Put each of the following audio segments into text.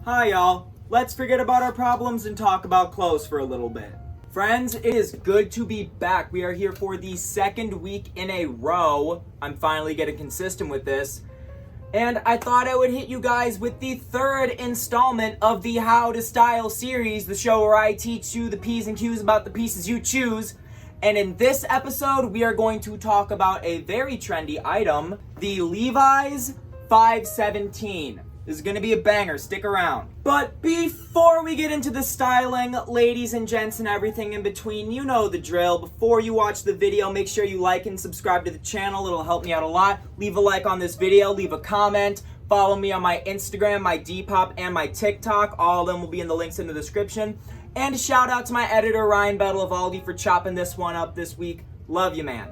Hi y'all, let's forget about our problems and talk about clothes for a little bit. Friends, it is good to be back. We are here for the second week in a row. I'm finally getting consistent with this. And I thought I would hit you guys with the third installment of the How to Style series, the show where I teach you the P's and Q's about the pieces you choose. And in this episode, we are going to talk about a very trendy item, the Levi's 517. This is gonna be a banger, stick around. But before we get into the styling, ladies and gents and everything in between, you know the drill. Before you watch the video, make sure you like and subscribe to the channel. It'll help me out a lot. Leave a like on this video, leave a comment. Follow me on my Instagram, my Depop, and my TikTok. All of them will be in the links in the description. And a shout out to my editor, Ryan Bettlevaldi, for chopping this one up this week. Love you, man.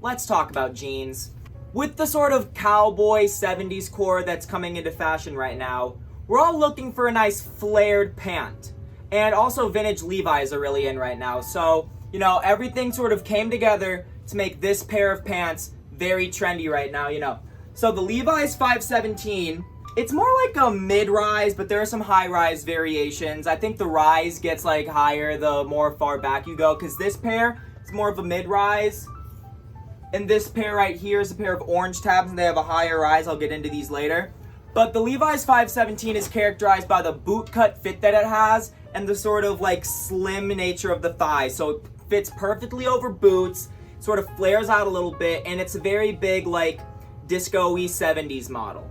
Let's talk about jeans. With the sort of cowboy 70s core that's coming into fashion right now, we're all looking for a nice flared pant. And also vintage Levi's are really in right now. So, you know, everything sort of came together to make this pair of pants very trendy right now, you know. So the Levi's 517, it's more like a mid-rise, but there are some high-rise variations. I think the rise gets like higher the more far back you go, because this pair is more of a mid-rise. And this pair right here is a pair of orange tabs, and they have a higher rise. I'll get into these later. But the Levi's 517 is characterized by the boot cut fit that it has and the sort of like slim nature of the thigh. So it fits perfectly over boots, sort of flares out a little bit, and it's a very big like disco-y 70s model.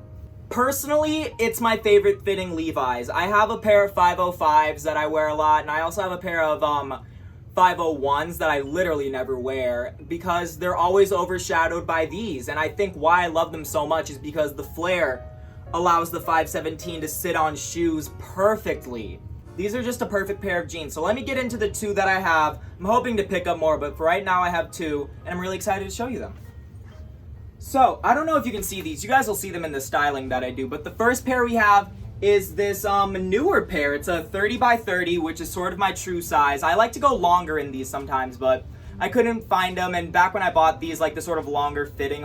Personally, it's my favorite fitting Levi's. I have a pair of 505s that I wear a lot, and I also have a pair of 501s that I literally never wear because they're always overshadowed by these. And I think why I love them so much is because the flare allows the 517 to sit on shoes perfectly. These are just a perfect pair of jeans. So let me get into the two that I have. I'm hoping to pick up more, but for right now I have two, and I'm really excited to show you them. So, I don't know if you can see these. You guys will see them in the styling that I do, but the first pair we have is this newer pair. It's a 30 by 30, which is sort of my true size. I like to go longer in these sometimes, but I couldn't find them. And back when I bought these, like the sort of longer fitting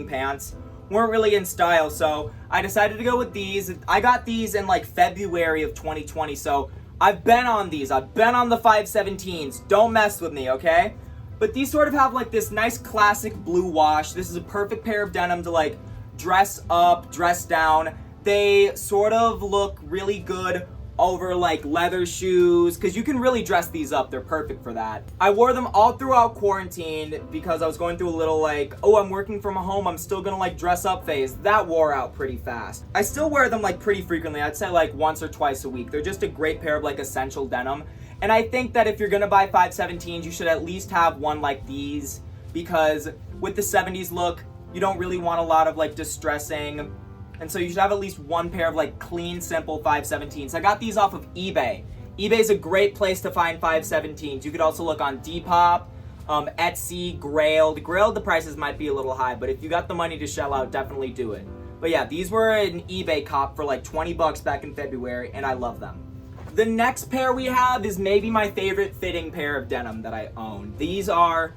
pants weren't really in style. So I decided to go with these. I got these in like February of 2020. So I've been on these. I've been on the 517s. Don't mess with me, okay? But these sort of have like this nice classic blue wash. This is a perfect pair of denim to like dress up, dress down. They sort of look really good over like leather shoes because you can really dress these up. They're perfect for that. I wore them all throughout quarantine because I was going through a little like, oh, I'm working from home, I'm still gonna like dress up phase. That wore out pretty fast. I still wear them like pretty frequently. I'd say like once or twice a week. They're just a great pair of like essential denim. And I think that if you're gonna buy 517s, you should at least have one like these because with the 70s look, you don't really want a lot of like distressing. And so you should have at least one pair of like clean, simple 517s. I got these off of eBay. eBay is a great place to find 517s. You could also look on Depop, Etsy, Grailed. Grailed, the prices might be a little high, but if you got the money to shell out, definitely do it. But yeah, these were an eBay cop for like 20 bucks back in February, and I love them. The next pair we have is maybe my favorite fitting pair of denim that I own. These are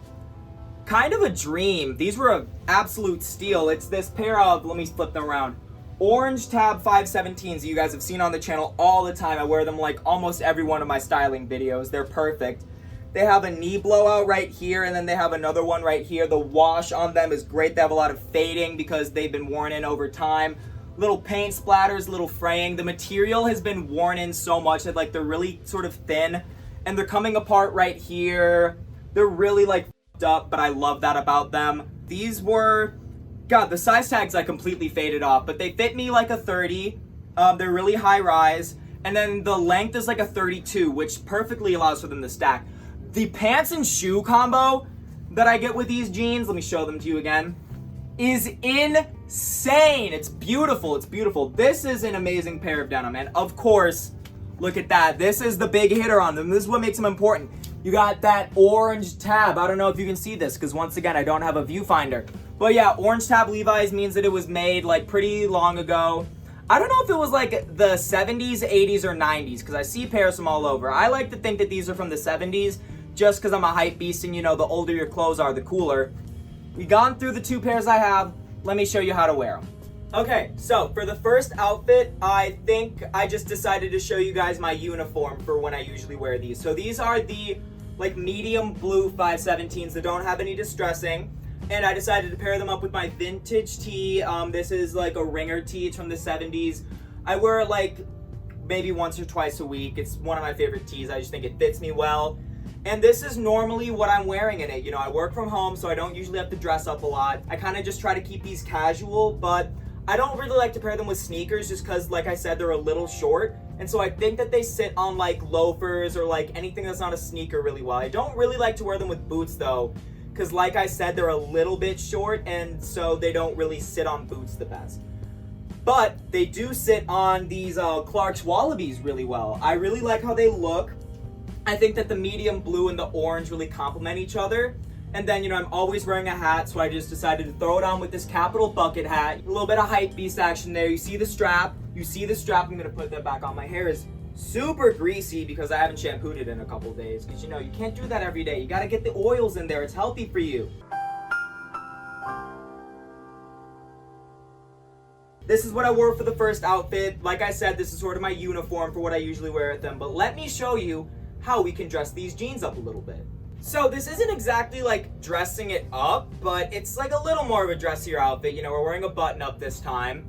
kind of a dream. These were an absolute steal. It's this pair of, let me flip them around, orange tab 517s that you guys have seen on the channel all the time. I wear them like almost every one of my styling videos. They're perfect. They have a knee blowout right here, and then they have another one right here. The wash on them is great. They have a lot of fading because they've been worn in over time. Little paint splatters, little fraying. The material has been worn in so much that like they're really sort of thin, and they're coming apart right here. They're really like f***ed up, but I love that about them. These were, God, the size tags I completely faded off, but they fit me like a 30. They're really high rise, and then the length is like a 32, which perfectly allows for them to stack. The pants and shoe combo that I get with these jeans, let me show them to you again, is insane. It's beautiful. It's beautiful. This is an amazing pair of denim, and of course, look at that. This is the big hitter on them. This is what makes them important. You got that orange tab. I don't know if you can see this because once again, I don't have a viewfinder. But yeah, orange tab Levi's means that it was made like pretty long ago. I don't know if it was like the 70s, 80s, or 90s because I see pairs from all over. I like to think that these are from the 70s just because I'm a hype beast, and you know, the older your clothes are, the cooler. We've gone through the two pairs I have. Let me show you how to wear them. Okay, so for the first outfit, I think I just decided to show you guys my uniform for when I usually wear these. So these are the like medium blue 517s that don't have any distressing. And I decided to pair them up with my vintage tee. This is like a ringer tee. It's from the 70s. I wear it like maybe once or twice a week. It's one of my favorite tees. I just think it fits me well. And this is normally what I'm wearing in it. You know, I work from home, so I don't usually have to dress up a lot. I kind of just try to keep these casual, but I don't really like to pair them with sneakers just because, like I said, they're a little short. And so I think that they sit on like loafers or like anything that's not a sneaker really well. I don't really like to wear them with boots though, because like I said, they're a little bit short and so they don't really sit on boots the best. But they do sit on these Clark's Wallabies really well. I really like how they look. I think that the medium blue and the orange really complement each other. And then, you know, I'm always wearing a hat, so I just decided to throw it on with this capital bucket hat. A little bit of hype beast action there. You see the strap. I'm gonna put that back on. My hair is super greasy because I haven't shampooed it in a couple days. Because, you know, you can't do that every day. You gotta get the oils in there. It's healthy for you. This is what I wore for the first outfit. Like I said, this is sort of my uniform for what I usually wear at them. But let me show you how we can dress these jeans up a little bit. So this isn't exactly like dressing it up, but it's like a little more of a dressier outfit. You know, we're wearing a button up this time.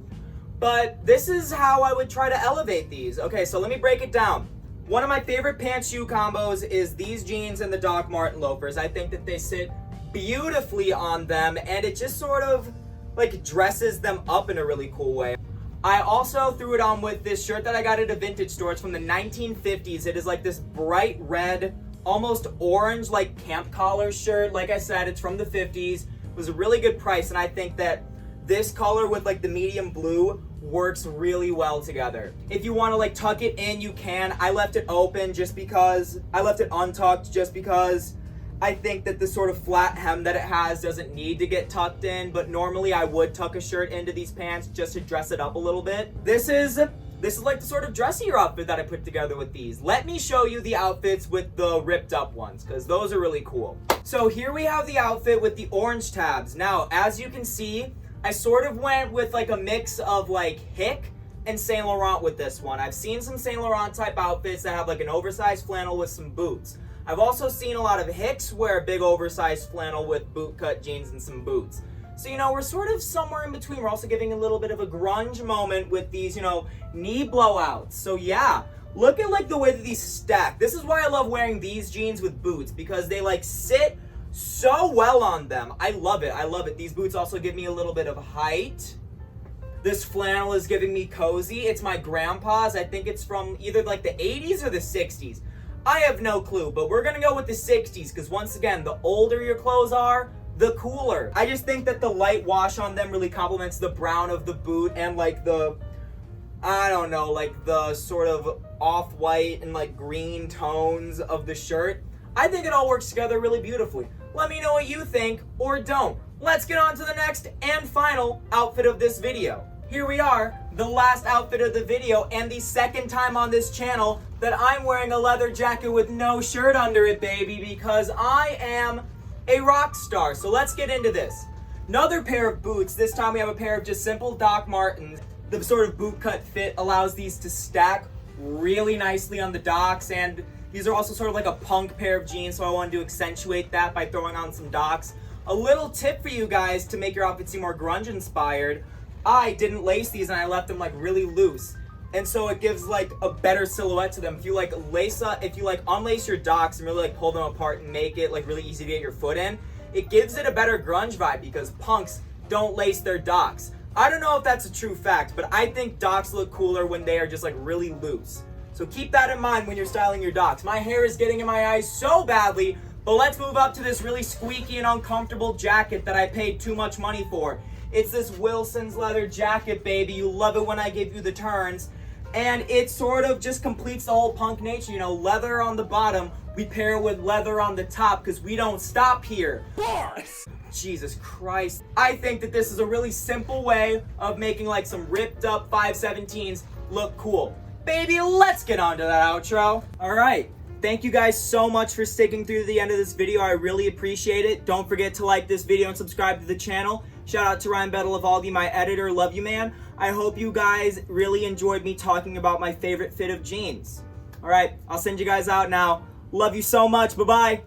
But this is how I would try to elevate these. Okay, so let me break it down. One of my favorite pants shoe combos is these jeans and the Doc Marten loafers. I think that they sit beautifully on them and it just sort of like dresses them up in a really cool way. I also threw it on with this shirt that I got at a vintage store. It's from the 1950s. It is like this bright red, almost orange like camp collar shirt. Like I said, it's from the 50s. It was a really good price and I think that this color with like the medium blue works really well together. If you want to like tuck it in, you can. I left it open just because, I left it untucked just because I think that the sort of flat hem that it has doesn't need to get tucked in, but normally I would tuck a shirt into these pants just to dress it up a little bit. This is like the sort of dressier outfit that I put together with these. Let me show you the outfits with the ripped up ones, because those are really cool. So here we have the outfit with the orange tabs. Now, as you can see, I sort of went with like a mix of like Hick and Saint Laurent with this one. I've seen some Saint Laurent type outfits that have like an oversized flannel with some boots. I've also seen a lot of Hicks wear a big oversized flannel with boot cut jeans and some boots. So, you know, we're sort of somewhere in between. We're also giving a little bit of a grunge moment with these, you know, knee blowouts. So yeah, look at like the way that these stack. This is why I love wearing these jeans with boots, because they like sit so well on them. I love it. I love it. These boots also give me a little bit of height. This flannel is giving me cozy. It's my grandpa's. I think it's from either like the 80s or the 60s. I have no clue, but we're gonna go with the 60s because once again, the older your clothes are, the cooler. I just think that the light wash on them really complements the brown of the boot and like the, I don't know, like the sort of off-white and like green tones of the shirt. I think it all works together really beautifully. Let me know what you think or don't. Let's get on to the next and final outfit of this video. Here we are, the last outfit of the video and the second time on this channel that I'm wearing a leather jacket with no shirt under it, baby, because I am a rock star. So let's get into this. Another pair of boots. This time we have a pair of just simple Doc Martens. The sort of boot cut fit allows these to stack really nicely on the Docs, and these are also sort of like a punk pair of jeans, so I wanted to accentuate that by throwing on some Docs. A little tip for you guys to make your outfit seem more grunge inspired. I didn't lace these and I left them like really loose. And so it gives like a better silhouette to them. If you like unlace your Docs and really like pull them apart and make it like really easy to get your foot in, it gives it a better grunge vibe because punks don't lace their Docs. I don't know if that's a true fact, but I think Docs look cooler when they are just like really loose. So keep that in mind when you're styling your Docs. My hair is getting in my eyes so badly, but let's move up to this really squeaky and uncomfortable jacket that I paid too much money for. It's this Wilson's leather jacket, baby. You love it when I give you the turns. And it sort of just completes the whole punk nature. You know, leather on the bottom, we pair it with leather on the top because we don't stop here. Bars! Jesus Christ. I think that this is a really simple way of making like some ripped up 517s look cool. Baby, let's get on to that outro. All right. Thank you guys so much for sticking through the end of this video. I really appreciate it. Don't forget to like this video and subscribe to the channel. Shout out to Ryan Bettelvaldi, my editor. Love you, man. I hope you guys really enjoyed me talking about my favorite fit of jeans. All right, I'll send you guys out now. Love you so much. Bye-bye.